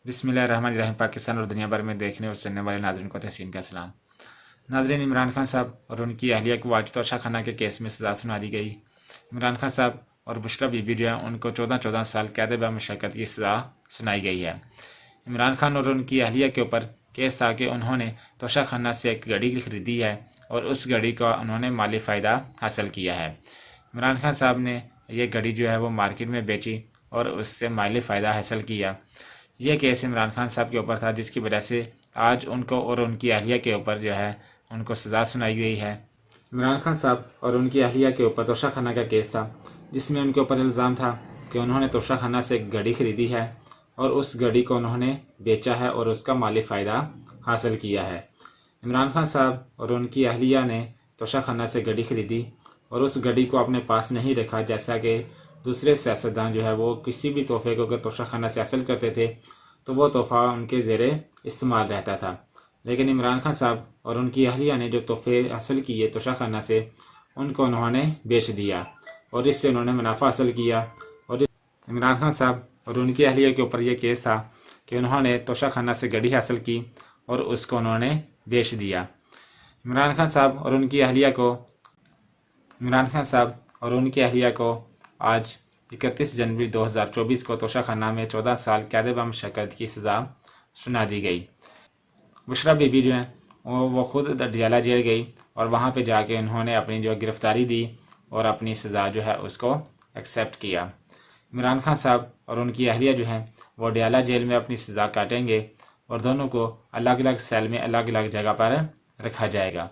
बिस्मिल्लाहिर्रहमानिर्रहीम। पाकिस्तान और दुनिया भर में देखने और सुनने वाले नाज़रीन को तहसीन का सलाम। नाज़रीन, इमरान खान साहब और उनकी अहलिया को आज तोशा खाना के केस में सज़ा सुना दी गई। इमरान खान साहब और बुशरा बीबी जो है उनको 14-14 साल कैद बमुशक्कत की सज़ा सुनाई गई है। इमरान खान और उनकी अहलिया के ऊपर केस था कि उन्होंने तोशा खाना से एक गाड़ी खरीदी है और उस गाड़ी का उन्होंने माली फ़ायदा हासिल किया है। इमरान खान साहब ने ये गाड़ी जो है वो मार्केट में बेची और उससे माली फ़ायदा हासिल किया। ये केस इमरान खान साहब के ऊपर था, जिसकी वजह से आज उनको और उनकी अहलिया के ऊपर जो है उनको सज़ा सुनाई गई है। इमरान खान साहब और उनकी अहलिया के ऊपर तोशा खाना का केस था, जिसमें उनके ऊपर इल्ज़ाम था कि उन्होंने तोशा खाना से एक गाड़ी खरीदी है और उस गाड़ी को उन्होंने बेचा है और उसका माली फ़ायदा हासिल किया है। इमरान खान साहब और उनकी अहलिया ने तोशा खाना से गाड़ी खरीदी और उस गाड़ी को अपने पास नहीं रखा, जैसा कि दूसरे सियासतदान जो है वो किसी भी तोहफे को अगर तोशा खाना से हासिल करते थे तो वो तोहफ़ा उनके ज़ेरे इस्तेमाल रहता था। लेकिन इमरान खान साहब और उनकी अहलिया ने जो तोहफे हासिल किए तोशा खाना से, उनको उन्होंने बेच दिया और इससे उन्होंने मुनाफा हासिल किया। और इमरान खान साहब और उनकी अहलिया के ऊपर यह केस था कि उन्होंने तोशा खाना से गाड़ी हासिल की और उसको उन्होंने बेच दिया। इमरान खान साहब और उनकी अहलिया को आज 31 जनवरी 2024 को तोशा खाना में 14 साल कैद बमुशक्कत की सज़ा सुना दी गई। बुशरा बीबी जो हैं वो खुद डडियाला जेल गई और वहाँ पे जाके उन्होंने अपनी जो गिरफ़्तारी दी और अपनी सज़ा जो है उसको एक्सेप्ट किया। इमरान खान साहब और उनकी अहलिया जो हैं वो डडियाला जेल में अपनी सज़ा काटेंगे और दोनों को अलग अलग सेल में अलग अलग जगह पर रखा जाएगा।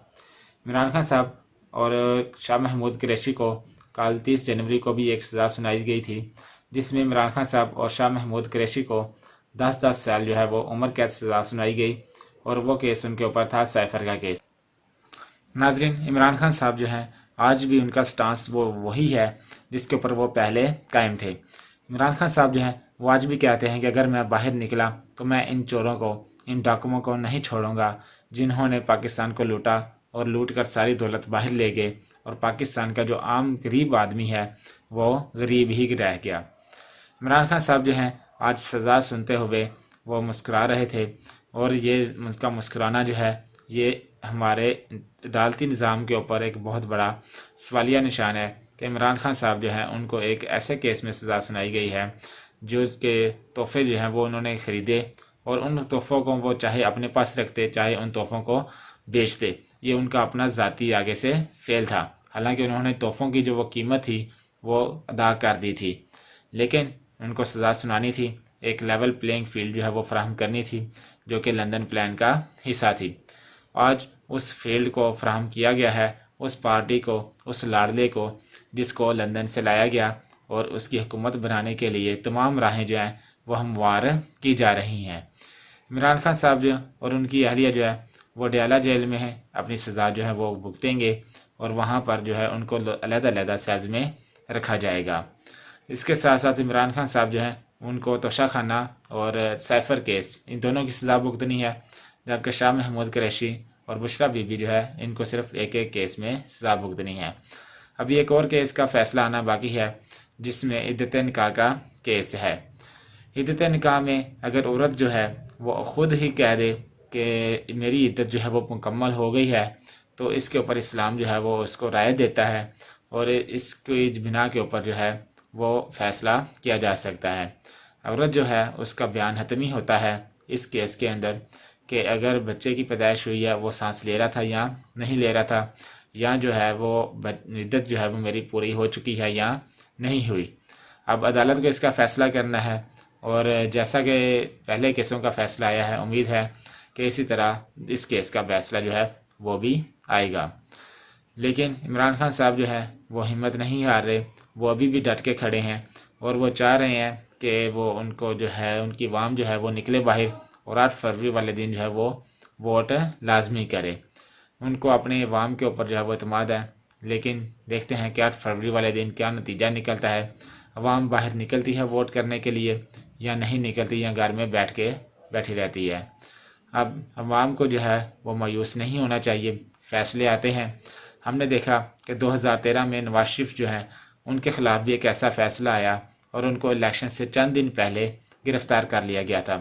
इमरान खान साहब और शाह महमूद कुरैशी को कल 30 जनवरी को भी एक सज़ा सुनाई गई थी, जिसमें इमरान खान साहब और शाह महमूद कुरैशी को 10-10 साल जो है वो उम्र कैद सज़ा सुनाई गई और वो केस उनके ऊपर था साइफर का केस। नाजरीन, इमरान खान साहब जो हैं आज भी उनका स्टांस वो वही है जिसके ऊपर वो पहले कायम थे। इमरान खान साहब जो हैं वो आज भी कहते हैं कि अगर मैं बाहर निकला तो मैं इन चोरों को, इन डाकुओं को नहीं छोड़ूंगा जिन्होंने पाकिस्तान को लूटा और लूट कर सारी दौलत बाहर ले गए और पाकिस्तान का जो आम गरीब आदमी है वो गरीब ही रह गया। इमरान खान साहब जो हैं आज सज़ा सुनते हुए वो मुस्कुरा रहे थे और ये उनका मुस्कुराना जो है ये हमारे अदालती निज़ाम के ऊपर एक बहुत बड़ा सवालिया निशान है कि इमरान खान साहब जो हैं उनको एक ऐसे केस में सज़ा सुनाई गई है जो के तोहफे जो हैं वो उन्होंने ख़रीदे और उन तोहफ़ों को वो चाहे अपने पास रखते चाहे उन तोहफ़ों को बेचते। ये उनका अपना ज़ाती आगे से फेल था। हालांकि उन्होंने तोहफ़ों की जो वो कीमत थी वो अदा कर दी थी, लेकिन उनको सज़ा सुनानी थी, एक लेवल प्लेइंग फील्ड जो है वो फराहम करनी थी जो कि लंदन प्लान का हिस्सा थी। आज उस फील्ड को फराहम किया गया है, उस पार्टी को, उस लाडले को जिसको लंदन से लाया गया और उसकी हुकूमत बनाने के लिए तमाम राहें जो हैं वो हमवार की जा रही हैं। इमरान खान साहब जो और उनकी अहलिया जो है वो डडियाला जेल में है, अपनी सज़ा जो है वो भुगतेंगे और वहाँ पर जो है उनको अलग-अलग सेल्स में रखा जाएगा। इसके साथ साथ इमरान खान साहब जो हैं उनको तोशा खाना और साइफर केस इन दोनों की सज़ा भुगतनी है, जबकि शाह महमूद कुरैशी और बुशरा बीबी जो है इनको सिर्फ एक एक केस में सज़ा भुगतनी है। अभी एक और केस का फ़ैसला आना बाकी है जिसमें इद्दत निकाह का केस है। इद्दत निकाह में अगर औरत जो है वो ख़ुद ही कह दे कि मेरी इद्दत जो है वो मुकम्मल हो गई है तो इसके ऊपर इस्लाम जो है वो उसको राय देता है और इसकी बिना के ऊपर जो है वो फ़ैसला किया जा सकता है। औरत जो है उसका बयान हतमी होता है इस केस के अंदर कि अगर बच्चे की पैदाइश हुई है वो सांस ले रहा था या नहीं ले रहा था, या जो है वो इद्दत जो है वो मेरी पूरी हो चुकी है या नहीं हुई। अब अदालत को इसका फ़ैसला करना है और जैसा कि पहले केसों का फ़ैसला आया है, उम्मीद है कि इसी तरह इस केस का फैसला जो है वो भी आएगा। लेकिन इमरान खान साहब जो है वो हिम्मत नहीं हार रहे, वो अभी भी डट के खड़े हैं और वो चाह रहे हैं कि वो उनको जो है उनकी अवाम जो है वो निकले बाहर और 8 फरवरी वाले दिन जो है वो वोट लाजमी करे। उनको अपने अवाम के ऊपर जो है वो एतमाद है, लेकिन देखते हैं कि 8 फरवरी वाले दिन क्या नतीजा निकलता है। अवाम बाहर निकलती है वोट करने के लिए या नहीं निकलती या घर में बैठी रहती है। अब अवाम को जो है वो मायूस नहीं होना चाहिए, फ़ैसले आते हैं। हमने देखा कि 2013 में नवाज शरीफ जो हैं उनके ख़िलाफ़ भी एक ऐसा फ़ैसला आया और उनको इलेक्शन से चंद दिन पहले गिरफ़्तार कर लिया गया था।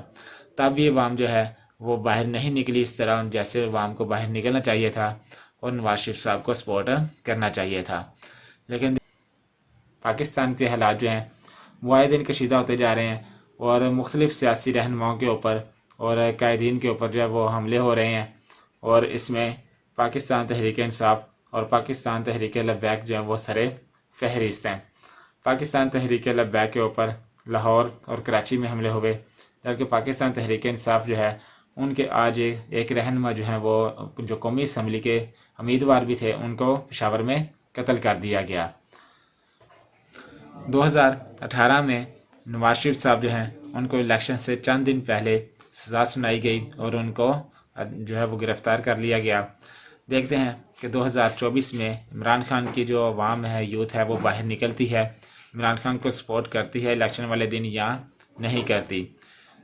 تب بھی عوام جو ہے وہ باہر نہیں نکلی اس طرح جیسے عوام کو باہر نکلنا چاہیے تھا اور نواز شریف صاحب کو سپورٹ کرنا چاہیے تھا۔ لیکن پاکستان کے حالات جو ہیں وہ آئے دن کشیدہ ہوتے جا رہے ہیں اور مختلف سیاسی رہنماؤں کے اوپر اور قائدین کے اوپر جو ہے وہ حملے ہو رہے ہیں، اور اس میں پاکستان تحریک انصاف اور پاکستان تحریک لبیک جو ہیں وہ سر فہرست ہیں۔ پاکستان تحریک لبیک کے اوپر لاہور اور کراچی میں حملے ہوئے، جبکہ پاکستان تحریک انصاف جو ہے ان کے آج ایک رہنما جو ہیں وہ جو قومی اسمبلی کے امیدوار بھی تھے ان کو پشاور میں قتل کر دیا گیا۔ 2018 میں نواز شریف صاحب جو ہیں ان کو الیکشن سے چند دن پہلے سزا سنائی گئی اور ان کو جو ہے وہ گرفتار کر لیا گیا۔ دیکھتے ہیں کہ 2024 میں عمران خان کی جو عوام ہے، یوتھ ہے، وہ باہر نکلتی ہے، عمران خان کو سپورٹ کرتی ہے الیکشن والے دن یا نہیں کرتی۔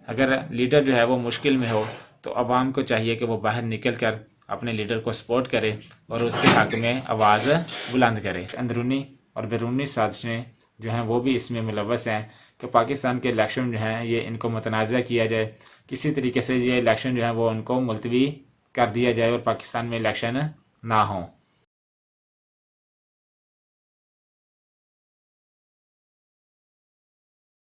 اگر لیڈر جو ہے وہ مشکل میں ہو تو عوام کو چاہیے کہ وہ باہر نکل کر اپنے لیڈر کو سپورٹ کرے اور اس کے حق میں آواز بلند کرے۔ اندرونی اور بیرونی سازشیں جو ہیں وہ بھی اس میں ملوث ہیں کہ پاکستان کے الیکشن جو ہیں یہ ان کو متنازع کیا جائے، کسی طریقے سے یہ الیکشن جو ہے وہ ان کو ملتوی کر دیا جائے اور پاکستان میں الیکشن نہ ہوں۔